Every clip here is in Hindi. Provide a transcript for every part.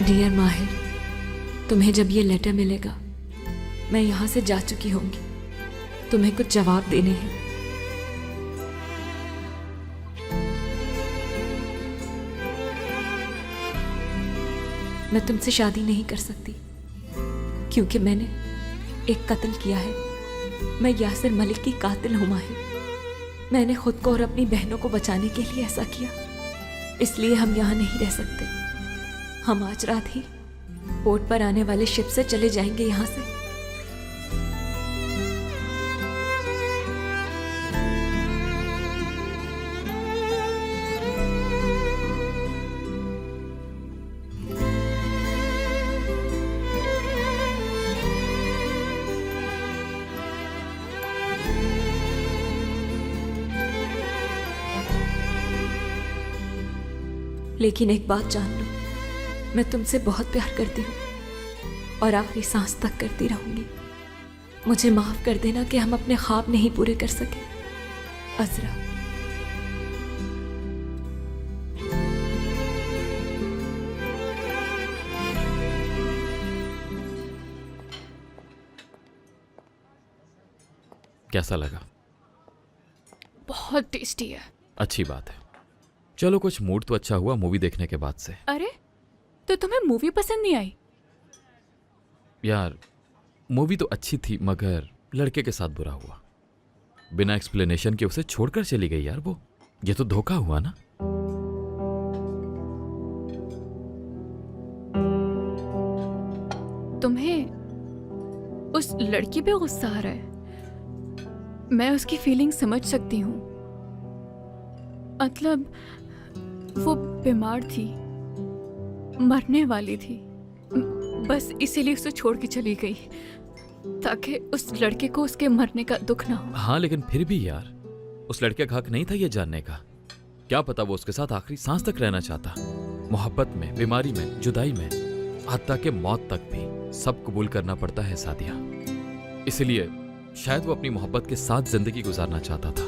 डियर माहिर, तुम्हें जब ये लेटर मिलेगा मैं यहाँ से जा चुकी होंगी। तुम्हें कुछ जवाब देने हैं। मैं तुमसे शादी नहीं कर सकती क्योंकि मैंने एक कत्ल किया है। मैं यासिर मलिक की कातिल हूं माहिर। मैंने खुद को और अपनी बहनों को बचाने के लिए ऐसा किया, इसलिए हम यहाँ नहीं रह सकते। हम आज रात ही पोर्ट पर आने वाले शिप से चले जाएंगे यहाँ से। लेकिन एक बात जान लो, मैं तुमसे बहुत प्यार करती हूँ और आखिरी सांस तक करती रहूंगी। मुझे माफ कर देना कि हम अपने ख्वाब नहीं पूरे कर सके। अज़रा। कैसा लगा? बहुत टेस्टी है। अच्छी बात है। चलो, कुछ मूड तो अच्छा हुआ मूवी देखने के बाद से। अरे, तो तुम्हें मूवी पसंद नहीं आई? यार, मूवी तो अच्छी थी मगर लड़के के साथ बुरा हुआ। बिना एक्सप्लेनेशन के उसे छोड़कर चली गई यार वो। ये तो धोखा हुआ ना। तुम्हें उस लड़की पे गुस्सा आ रहा है? मैं उसकी फीलिंग समझ सकती हूँ। मतलब वो बीमार थी, मरने वाली थी, बस इसीलिए उसे छोड़ के चली गई ताकि उस लड़के को उसके मरने का दुख ना हो। हाँ, लेकिन फिर भी यार, उस लड़के का हक नहीं था ये जानने का। क्या पता वो उसके साथ आखिरी सांस तक रहना चाहता। मोहब्बत में, बीमारी में, जुदाई में, हत्ता के मौत तक भी सब कबूल करना पड़ता है सादिया। इसलिए शायद वो अपनी मोहब्बत के साथ जिंदगी गुजारना चाहता था।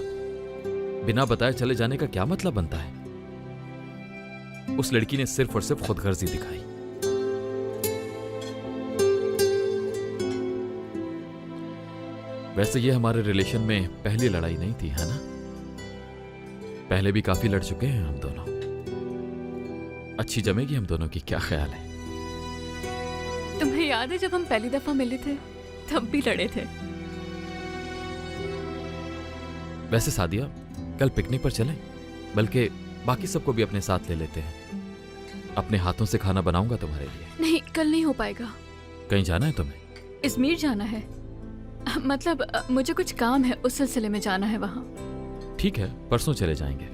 बिना बताए चले जाने का क्या मतलब बनता है? उस लड़की ने सिर्फ और सिर्फ खुदगर्जी दिखाई। वैसे ये हमारे रिलेशन में पहली लड़ाई नहीं थी, है ना? पहले भी काफी लड़ चुके हैं हम दोनों। अच्छी जमेगी हम दोनों की, क्या ख्याल है? तुम्हें याद है जब हम पहली दफा मिले थे तब भी लड़े थे। वैसे सादिया, कल पिकनिक पर चलें? बल्कि बाकी सबको भी अपने साथ ले लेते हैं। अपने हाथों से खाना बनाऊंगा तुम्हारे लिए। नहीं, कल नहीं हो पाएगा। कहीं जाना है तुम्हें? इजमीर जाना है। मतलब मुझे कुछ काम है, उस सिलसिले में जाना है वहाँ। ठीक है, परसों चले जाएंगे।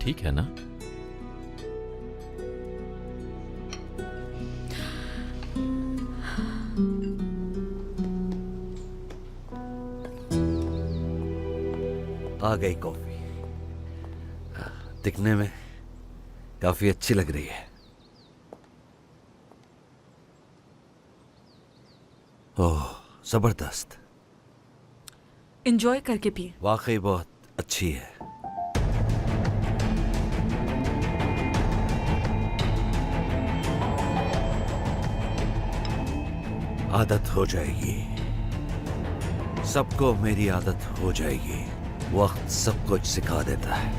ठीक है ना? आ गई कॉफी। दिखने में काफी अच्छी लग रही है। ओह, जबरदस्त। एंजॉय करके पिए। वाकई बहुत अच्छी है। आदत हो जाएगी, सबको मेरी आदत हो जाएगी। वक्त सब कुछ सिखा देता है।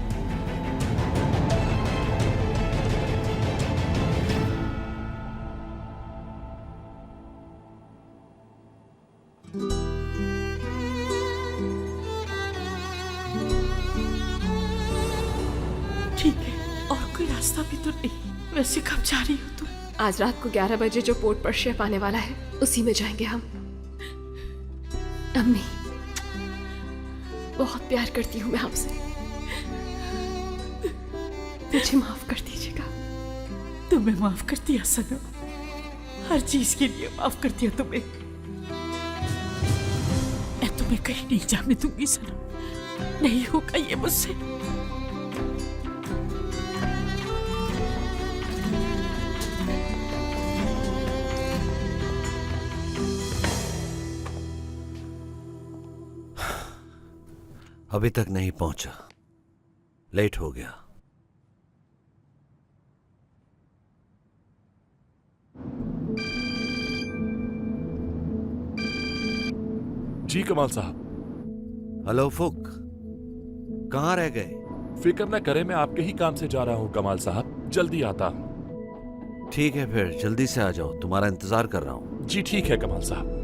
ठीक है, और कोई रास्ता भी तो नहीं। वैसे कब जा रही हो तुम? आज रात को 11 बजे जो पोर्ट पर शिप आने वाला है उसी में जाएंगे हम। अम्मी, बहुत प्यार करती हूँ मैं आपसे। मुझे माफ कर दीजिएगा। तुम्हें माफ कर दिया सनम, हर चीज के लिए माफ कर दिया तुम्हें। मैं तुम्हें कहीं नहीं जाने दूंगी सनम, नहीं होगा ये मुझसे। अभी तक नहीं पहुंचा, लेट हो गया। जी कमाल साहब। हेलो फुक, कहाँ रह गए? फिक्र न करें, मैं आपके ही काम से जा रहा हूँ कमाल साहब, जल्दी आता हूँ। ठीक है फिर जल्दी से आ जाओ, तुम्हारा इंतजार कर रहा हूँ। जी ठीक है कमाल साहब।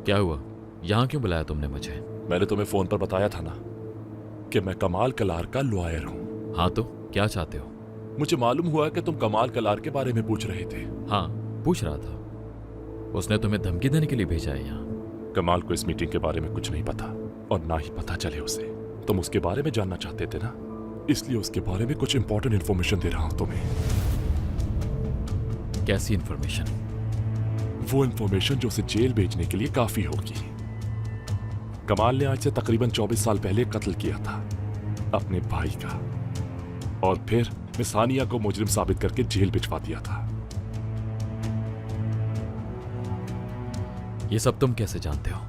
क्या हुआ? यहाँ क्यों बुलाया तुमने मुझे? मैंने तुम्हें फोन पर बताया था ना कि मैं कमाल कलार का लॉयर हूँ। हाँ तो क्या चाहते हो? मुझे मालूम हुआ कि तुम कमाल कलार के बारे में पूछ रहे थे। हाँ, पूछ रहा था। उसने तुम्हें धमकी देने के लिए भेजा है यहाँ? कमाल को इस मीटिंग के बारे में कुछ नहीं पता और ना ही पता चले उसे। तुम उसके बारे में जानना चाहते थे ना, इसलिए उसके बारे में कुछ इंपॉर्टेंट इन्फॉर्मेशन दे रहा हूं तुम्हें। कैसी इन्फॉर्मेशन? वो इन्फॉर्मेशन जो उसे जेल भेजने के लिए काफी होगी। कमाल ने आज से तकरीबन 24 साल पहले कत्ल किया था अपने भाई का, और फिर मिसानिया को मुजरिम साबित करके जेल भिजवा दिया था। ये सब तुम कैसे जानते हो?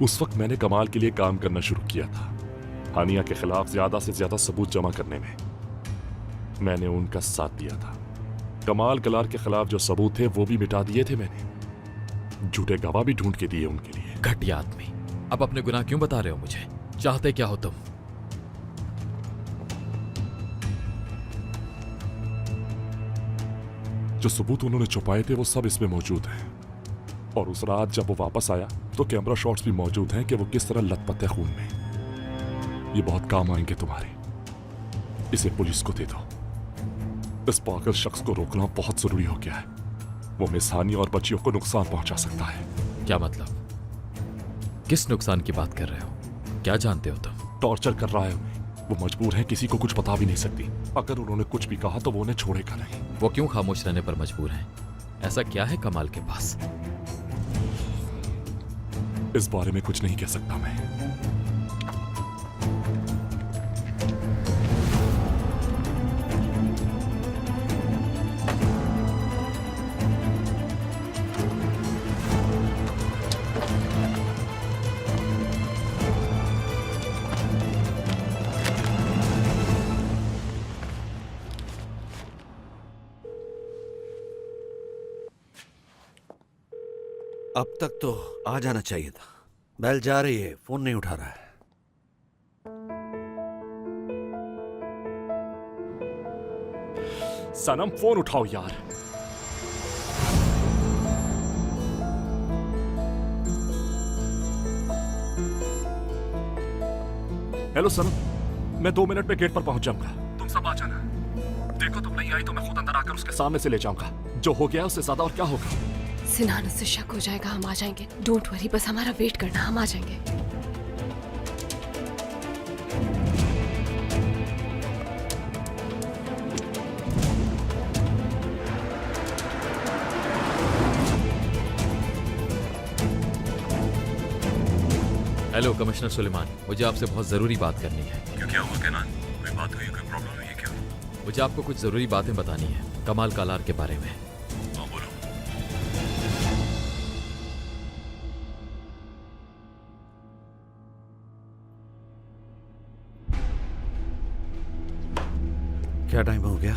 उस वक्त मैंने कमाल के लिए काम करना शुरू किया था, हानिया के खिलाफ ज्यादा से ज्यादा सबूत जमा करने में। मैंने उनका साथ दिया था। कमाल कलार के खिलाफ जो सबूत थे वो भी मिटा दिए थे मैंने। झूठे गवाह भी ढूंढ के दिए उनके लिए। घटिया आदमी, अब अपने गुनाह क्यों बता रहे हो मुझे? चाहते क्या हो तुम? जो सबूत उन्होंने छुपाए थे वो सब इसमें मौजूद हैं, और उस रात जब वो वापस आया तो कैमरा शॉट्स भी मौजूद हैं कि वो किस तरह लथपथ है खून में। ये बहुत काम आएंगे तुम्हारे। इसे पुलिस को दे दो। इस पागल शख्स को रोकना बहुत जरूरी हो गया है। वो मिसानी और बच्चियों को नुकसान पहुंचा सकता है। क्या मतलब? किस नुकसान की बात कर रहे हो? क्या जानते हो तुम? टॉर्चर कर रहा है उन्हें। वो मजबूर है, किसी को कुछ बता भी नहीं सकती। अगर उन्होंने कुछ भी कहा तो वो उन्हें छोड़ेगा नहीं। वो क्यों खामोश रहने पर मजबूर हैं? ऐसा क्या है कमाल के पास? इस बारे में कुछ नहीं कह सकता मैं। अब तक तो आ जाना चाहिए था। बेल जा रही है, फोन नहीं उठा रहा है। सनम फोन उठाओ यार। हेलो सनम, मैं 2 मिनट में गेट पर पहुंच जाऊंगा। तुम सब आ जाना। देखो तुम नहीं आई तो मैं खुद अंदर आकर उसके सामने से ले जाऊंगा। जो हो गया उससे ज्यादा और क्या होगा। सिनान, उससे शक हो जाएगा, हम आ जाएंगे। डोंट वरी, बस हमारा वेट करना, हम आ जाएंगे। हेलो कमिश्नर सुलेमान, मुझे आपसे बहुत जरूरी बात करनी है। क्या हुआ कैनान? कोई बात हुई, कोई प्रॉब्लम है क्या? मुझे आपको कुछ जरूरी बातें बतानी है कमाल कलार के बारे में। हाँ बोलो। क्या टाइम हो गया?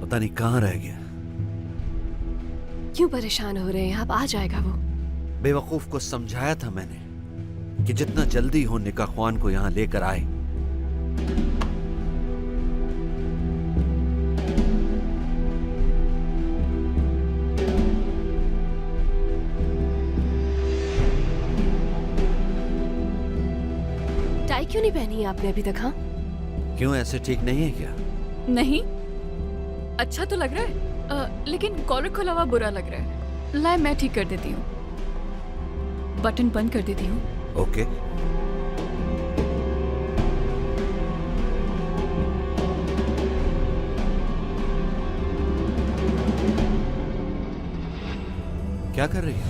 पता नहीं कहाँ रह गया। क्यों परेशान हो रहे हैं आप? आ जाएगा वो। बेवकूफ को समझाया था मैंने कि जितना जल्दी हो निकाह ख्वान को यहां लेकर आए। टाई क्यों नहीं पहनी है आपने अभी तक? हाँ, क्यों, ऐसे ठीक नहीं है क्या? नहीं, अच्छा तो लग रहा है, लेकिन कॉलर खुला हुआ बुरा लग रहा है। लाए मैं ठीक कर देती हूँ, बटन बंद कर देती हूँ। ओके। क्या कर रही है?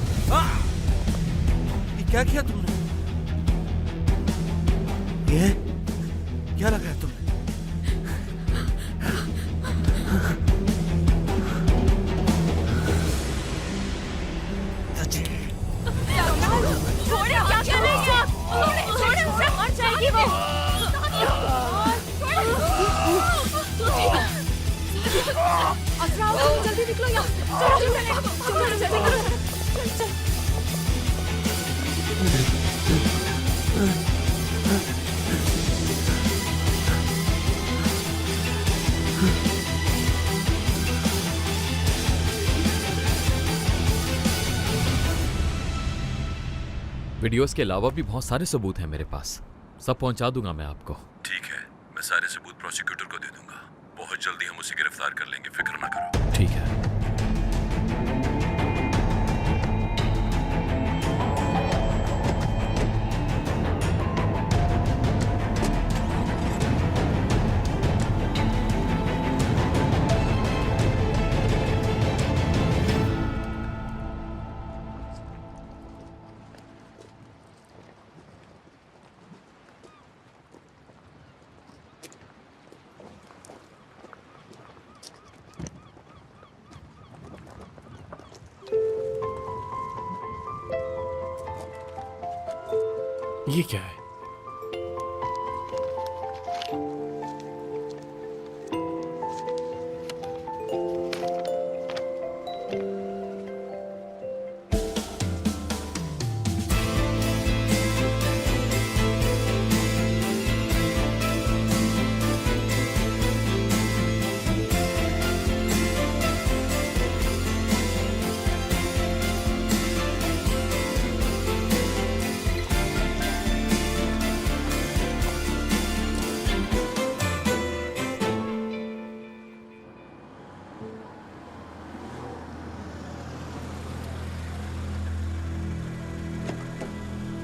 ये क्या किया तुमने? ये क्या लगाया तुमने? सच्ची? छोड़े, क्या कर रही है? छोड़े, उसे मर जाएगी वो। असरा, जल्दी निकलो यहाँ। चलो, जल्दी करो। वीडियोस के अलावा भी बहुत सारे सबूत हैं मेरे पास, सब पहुंचा दूंगा मैं आपको। ठीक है, मैं सारे सबूत प्रोसिक्यूटर को दे दूंगा। बहुत जल्दी हम उसे गिरफ्तार कर लेंगे, फिक्र ना करो। ठीक है। ये क्या है?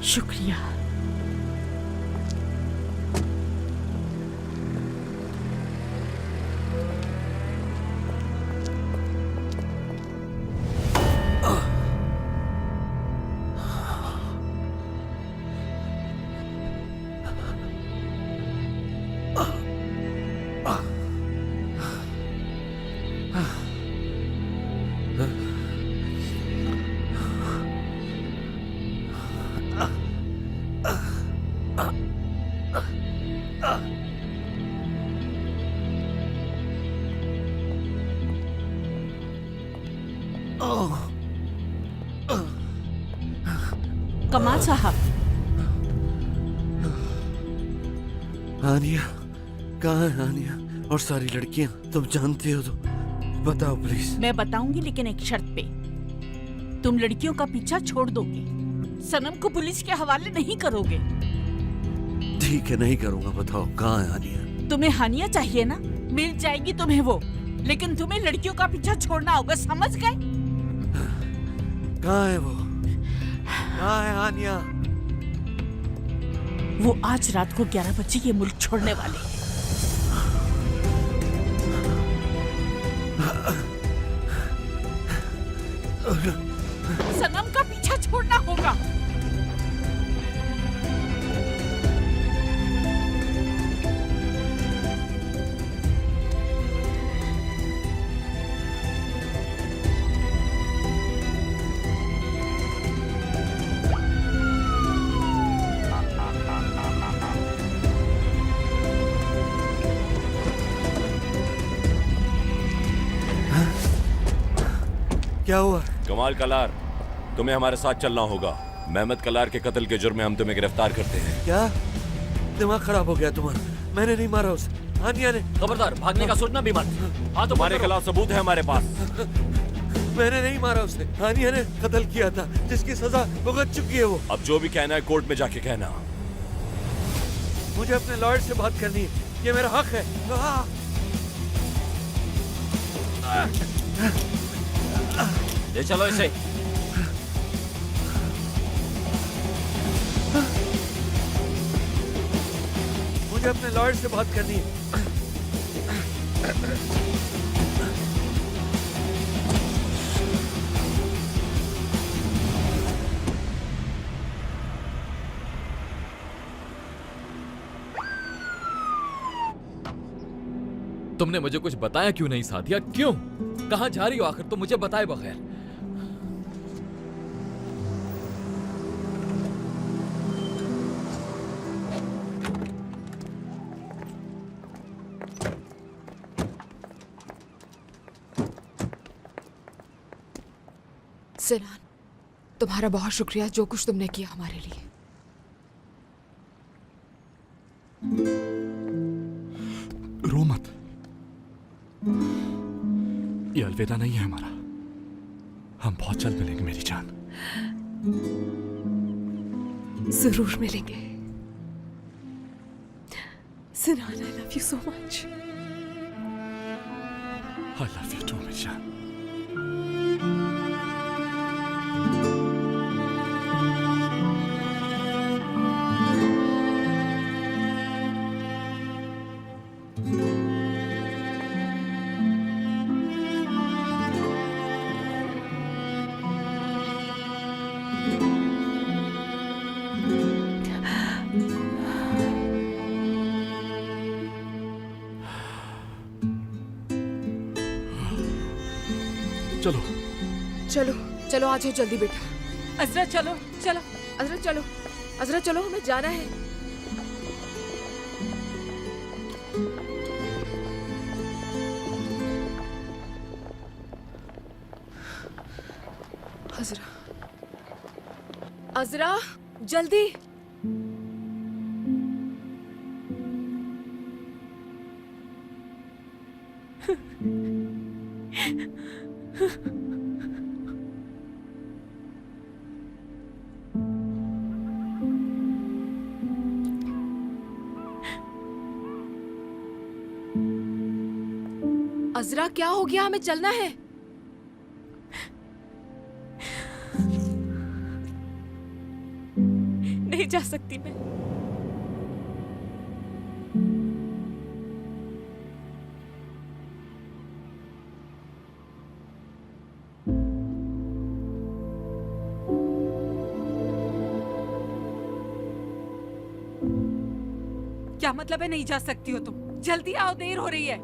शुक्रिया। कमाल साहब, आनिया कहाँ है? आनिया और सारी लड़कियां तुम जानती हो तो बताओ प्लीज। मैं बताऊंगी, लेकिन एक शर्त पे। तुम लड़कियों का पीछा छोड़ दोगे, सनम को पुलिस के हवाले नहीं करोगे। ठीक है, नहीं करूंगा। बताओ कहाँ है आनिया? तुम्हें हानिया चाहिए ना, मिल जाएगी तुम्हें वो, लेकिन तुम्हें लड़कियों का पीछा छोड़ना होगा, समझ गए? कहाँ है वो? कहाँ है आनिया? वो आज रात को 11 बजे ये मुल्क छोड़ने वाले हैं। सनम का पीछा छोड़ना होगा। क्या हुआ? कमाल कलार, तुम्हें हमारे साथ चलना होगा। मेहमद कलार के कत्ल के जुर्म में हम तुम्हें गिरफ्तार करते हैं। क्या दिमाग खराब हो गया तुम्हारा? मैंने नहीं मारा उसे, आनिया ने। खबरदार, भागने का सोचना भी मत। हाँ, तुम्हारे खिलाफ सबूत है हमारे पास। मैंने नहीं मारा उसे, आनिया ने कत्ल किया था, जिसकी सजा भुगत चुकी है वो। अब जो भी कहना है कोर्ट में जाके कहना। मुझे अपने लॉयर से बात करनी है, ये मेरा हक है। ले चलो इसे। मुझे अपने लॉयर से बात करनी है। तुमने मुझे कुछ बताया क्यों नहीं सादिया? क्यों? कहाँ जा रही हो आखिर तुम मुझे बताए बगैर? सिनान, तुम्हारा बहुत शुक्रिया जो कुछ तुमने किया हमारे लिए। रो मत, ये अलविदा नहीं है हमारा। हम बहुत जल्द मिलेंगे मेरी जान। जरूर मिलेंगे। Sinan, I love you so much. I love you too मेरी जान। चलो चलो चलो, आ जाओ जल्दी बेटा। अजरा चलो चलो। अजरा चलो, अजरा चलो, हमें जाना है। अजरा, अजरा जल्दी। अजरा क्या हो गया? हमें चलना है। नहीं जा सकती मैं। क्या मतलब है नहीं जा सकती हो तुम? जल्दी आओ, देर हो रही है।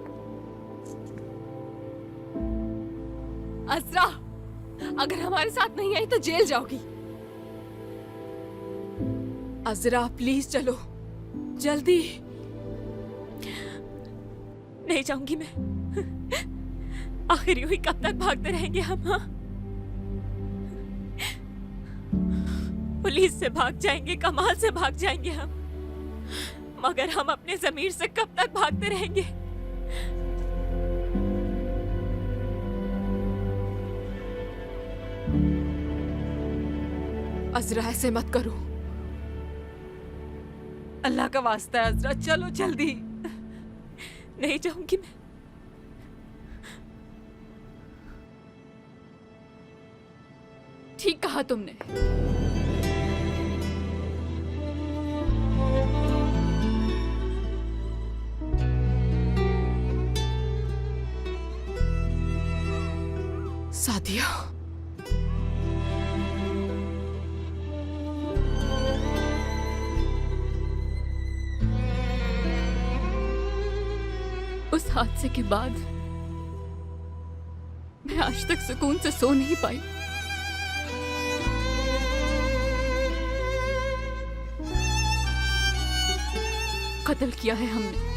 अजरा, अगर हमारे साथ नहीं आई तो जेल जाओगी। अजरा प्लीज चलो, जल्दी। नहीं जाऊंगी मैं। आखिर यूं ही कब तक भागते रहेंगे हम? हाँ, पुलिस से भाग जाएंगे, कमाल से भाग जाएंगे हम, मगर हम अपने ज़मीर से कब तक भागते रहेंगे? अजरा ऐसे मत करो। अल्लाह का वास्ता है अजरा, चलो जल्दी। नहीं जाऊंगी मैं। ठीक कहा तुमने। सादिया, उस हादसे के बाद मैं आज तक सुकून से सो नहीं पाई। कत्ल किया है हमने,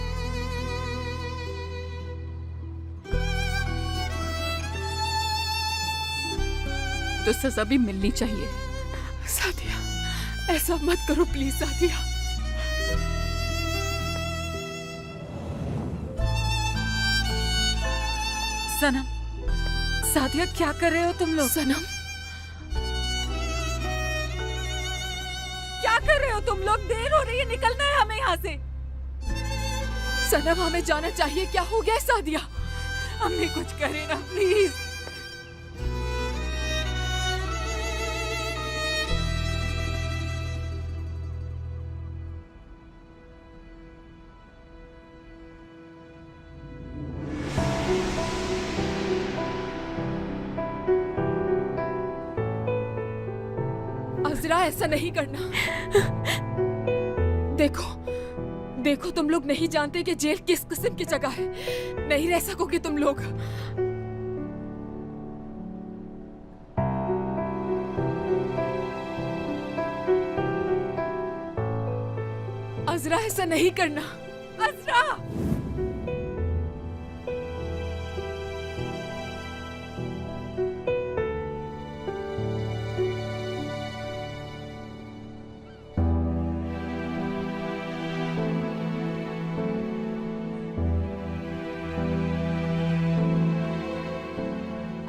तो सजा भी मिलनी चाहिए। सादिया ऐसा मत करो प्लीज। सादिया, सनम, सादिया क्या कर रहे हो तुम लोग? सनम क्या कर रहे हो तुम लोग? देर हो रही है, निकलना है हमें यहाँ से। सनम हमें जाना चाहिए। क्या हो गया सादिया? हमने कुछ करे ना प्लीज। अजरा ऐसा नहीं करना। देखो देखो, तुम लोग नहीं जानते कि जेल किस किस्म की जगह है। नहीं रह सकोगे तुम लोग। अजरा, ऐसा नहीं करना। अजरा!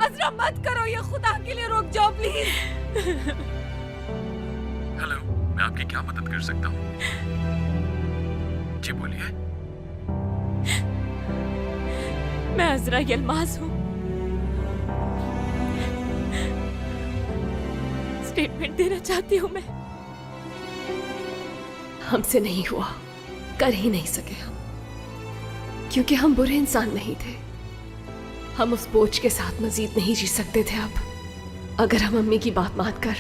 अजरा, मत करो ये, खुदा के लिए रुक जाओ प्लीज। हेलो, मैं आपकी क्या मदद कर सकता हूँ? जी बोलिए। मैं अजरा यलमाज हूँ। स्टेटमेंट देना चाहती हूँ मैं। हमसे नहीं हुआ, कर ही नहीं सके हम, क्योंकि हम बुरे इंसान नहीं थे। हम उस बोझ के साथ मजीद नहीं जी सकते थे अब। अगर हम अम्मी की बात मानकर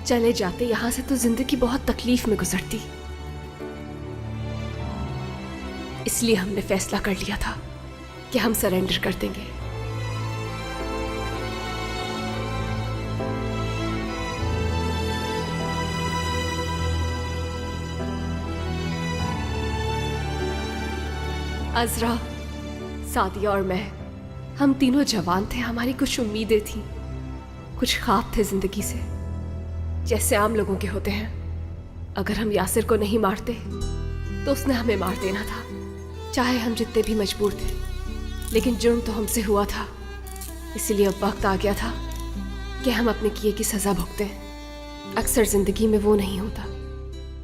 चले जाते यहां से तो जिंदगी बहुत तकलीफ में गुजरती। इसलिए हमने फैसला कर लिया था कि हम सरेंडर कर देंगे। अजरा, सादिया और मैं, हम तीनों जवान थे। हमारी कुछ उम्मीदें थीं, कुछ ख्वाब थे जिंदगी से, जैसे आम लोगों के होते हैं। अगर हम यासिर को नहीं मारते तो उसने हमें मार देना था, चाहे हम जितने भी मजबूर थे। लेकिन जुर्म तो हमसे हुआ था, इसलिए अब वक्त आ गया था कि हम अपने किए की सजा भुगतें। अक्सर जिंदगी में वो नहीं होता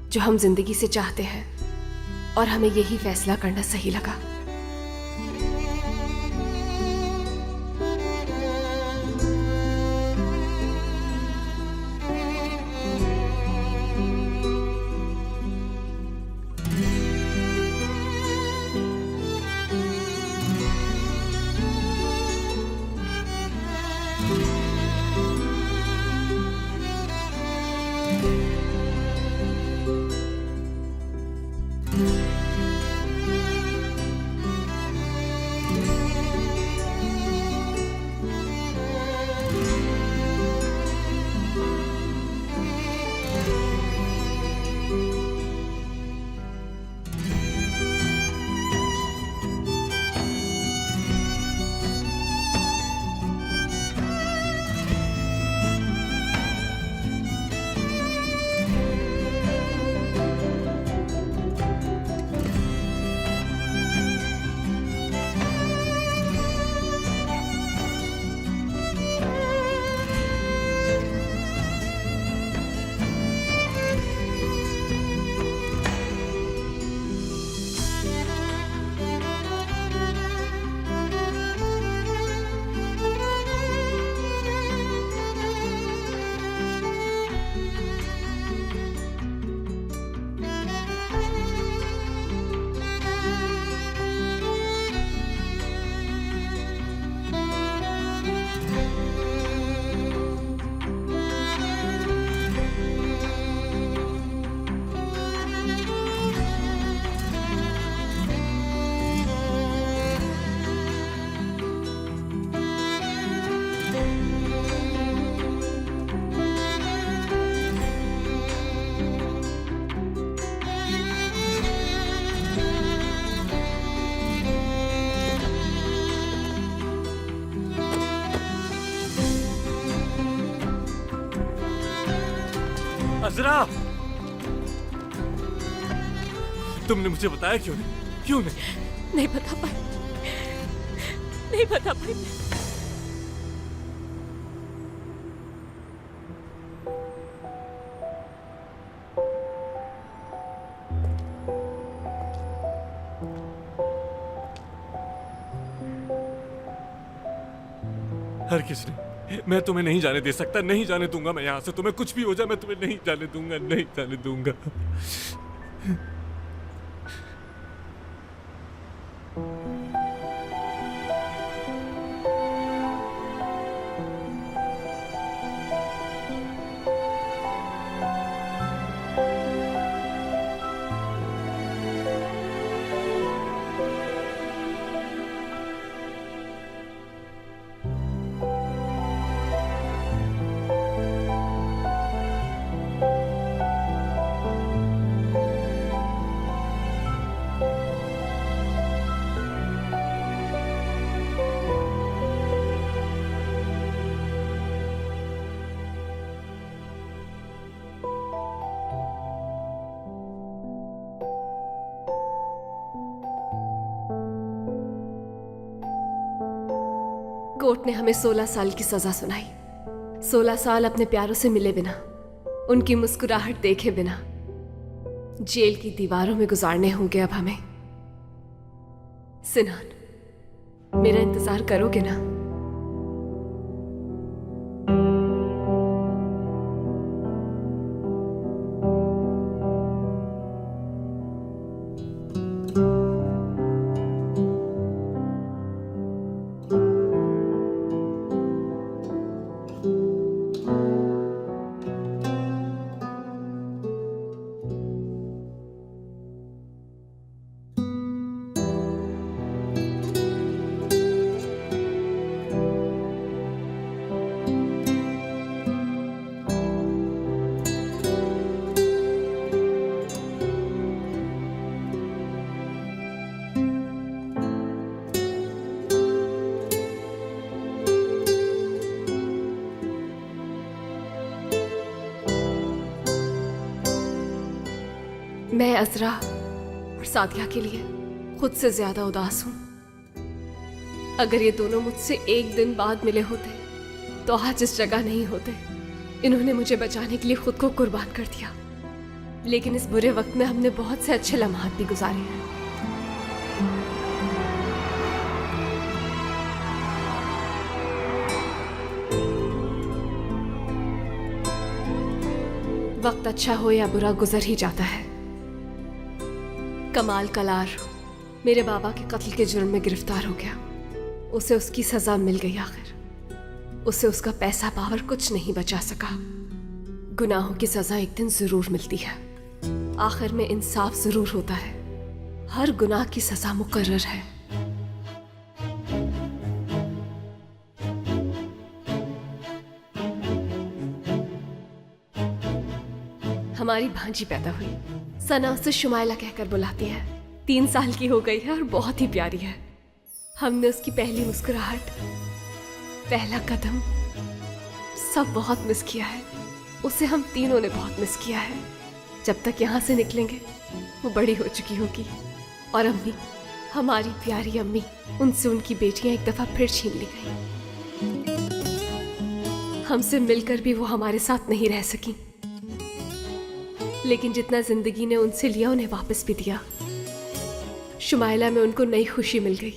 जो हम जिंदगी से चाहते हैं, और हमें यही फैसला करना सही लगा। अजरा, तुमने मुझे बताया क्यों नहीं? क्यों नहीं? नहीं बता पाई, नहीं बता पाई। हर किस ने, मैं तुम्हें नहीं जाने दे सकता, नहीं जाने दूंगा मैं यहाँ से। तुम्हें कुछ भी हो जाए, मैं तुम्हें नहीं जाने दूंगा, नहीं जाने दूंगा। कोर्ट ने हमें 16 साल की सजा सुनाई। 16 साल अपने प्यारों से मिले बिना, उनकी मुस्कुराहट देखे बिना जेल की दीवारों में गुजारने होंगे अब हमें। सिनान, मेरा इंतजार करोगे ना? मैं अजरा और सादिया के लिए खुद से ज्यादा उदास हूं। अगर ये दोनों मुझसे एक दिन बाद मिले होते तो आज इस जगह नहीं होते। इन्होंने मुझे बचाने के लिए खुद को कुर्बान कर दिया, लेकिन इस बुरे वक्त में हमने बहुत से अच्छे लम्हात भी गुजारे हैं। वक्त अच्छा हो या बुरा गुजर ही जाता है। कमाल कलार मेरे बाबा के कत्ल के जुर्म में गिरफ्तार हो गया। उसे उसकी सजा मिल गई आखिर। उसे उसका पैसा पावर कुछ नहीं बचा सका। गुनाहों की सजा एक दिन जरूर मिलती है। आखिर में इंसाफ जरूर होता है। हर गुनाह की सजा मुकर्रर है। हमारी भांजी पैदा हुई। सना उसे शुमाइला कहकर बुलाती है। 3 साल की हो गई है और बहुत ही प्यारी है। हमने उसकी पहली मुस्कुराहट, पहला कदम सब बहुत मिस किया है। उसे हम तीनों ने बहुत मिस किया है। जब तक यहाँ से निकलेंगे वो बड़ी हो चुकी होगी। और अम्मी, हमारी प्यारी अम्मी, उनसे उनकी बेटियां एक दफा फिर छीन ली गई। हमसे मिलकर भी वो हमारे साथ नहीं रह सकी, लेकिन जितना जिंदगी ने उनसे लिया उन्हें वापस भी दिया। शुमाइला में उनको नई खुशी मिल गई।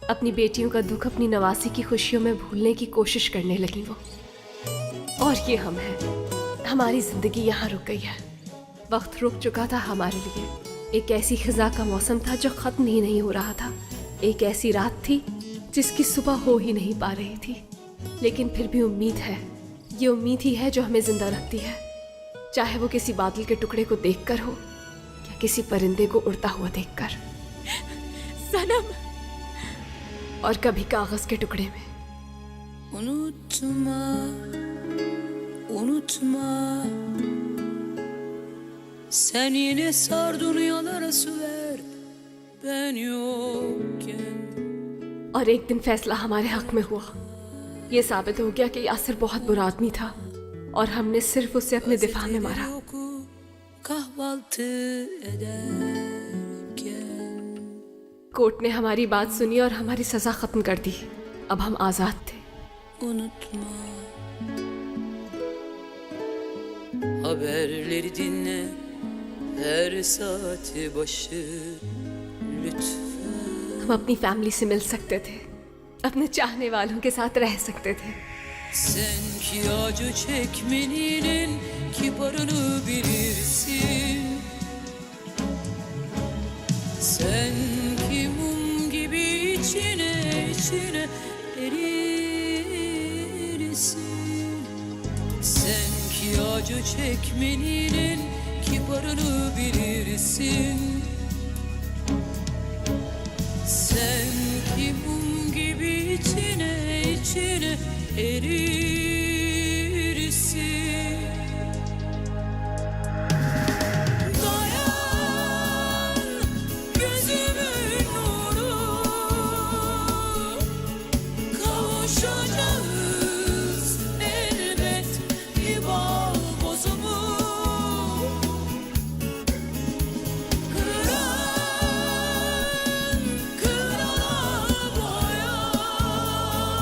अपनी बेटियों का दुख अपनी नवासी की खुशियों में भूलने की कोशिश करने लगी वो। और ये हम हैं। हमारी जिंदगी यहाँ रुक गई है। वक्त रुक चुका था हमारे लिए। एक ऐसी खिजा का मौसम था जो खत्म ही नहीं हो रहा था। एक ऐसी रात थी जिसकी सुबह हो ही नहीं पा रही थी। लेकिन फिर भी उम्मीद है। ये उम्मीद ही है जो हमें जिंदा रखती है, चाहे वो किसी बादल के टुकड़े को देखकर हो या किसी परिंदे को उड़ता हुआ देखकर। सनम, और कभी कागज के टुकड़े में। Unutma, unutma. Sen yine sar dünyalara su ver, ben yokken. और एक दिन फैसला हमारे हक में हुआ। ये साबित हो गया कि यासिर बहुत बुरा आदमी था और हमने सिर्फ उसे अपने दिफा में मारा। Kahvaltı ederken. कोर्ट ने हमारी बात सुनी और हमारी सजा खत्म कर दी। अब हम आजाद थे। Unutma. Haberleri dinle her saati başı lütfen. हम अपनी फैमिली से मिल सकते थे, अपने चाहने वालों के साथ रह सकते थे। Sen ki acı çekmenin en kibarını bilirsin. Sen ki mum gibi içine içine erirsin. Sen ki acı çekmenin en kibarını bilirsin. Sen ki mum gibi içine içine erirsin. Dayan gözümün nuru, kavuşacağız elbet bir bağ bozumu. Kıran kırana boyar.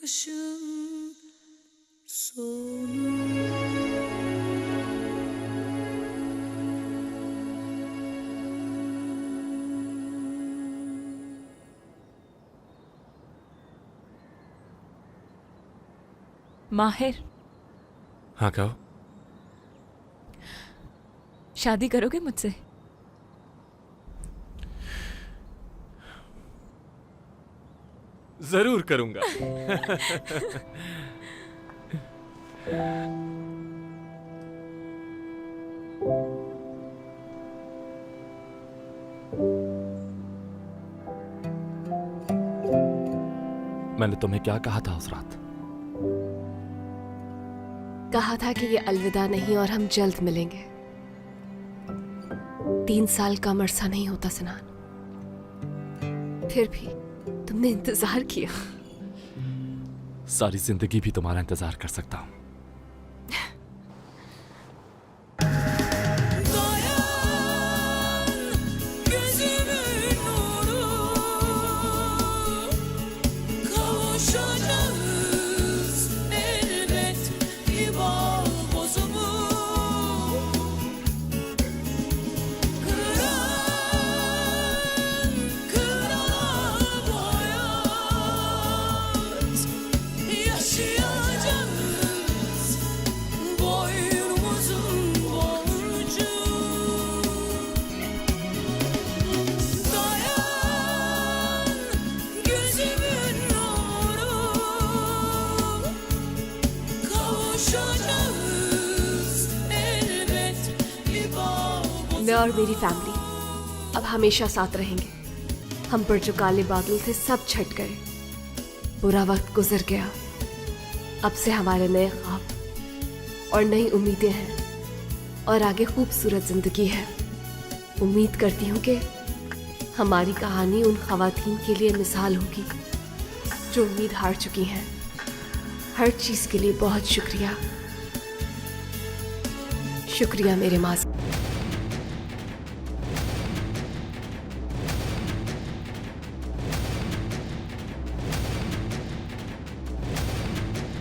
kışın sonu. माहिर, हाँ कहो। शादी करोगे मुझसे? जरूर करूंगा। मैंने तुम्हें क्या कहा था उस रात? कहा था कि ये अलविदा नहीं और हम जल्द मिलेंगे। 3 साल कम अरसा नहीं होता सनान, फिर भी तुमने इंतजार किया। सारी जिंदगी भी तुम्हारा इंतजार कर सकता हूं। Dayan gözümün nuru, kavuşacağız elbet bir bağ bozumu. Kıran kırana boyaz, yaşayacağız boynumuzun borcu. Dayan gözümün nuru, kavuşacağız elbet bir bağ मैं और मेरी फैमिली अब हमेशा साथ रहेंगे। हम पर जो काले बादल थे सब छट गए, बुरा वक्त गुजर गया। अब से हमारे नए ख्वाब और नई उम्मीदें हैं और आगे खूबसूरत जिंदगी है। उम्मीद करती हूँ कि हमारी कहानी उन खवातीन के लिए मिसाल होगी जो उम्मीद हार चुकी हैं। हर चीज़ के लिए बहुत शुक्रिया। शुक्रिया मेरे माँ।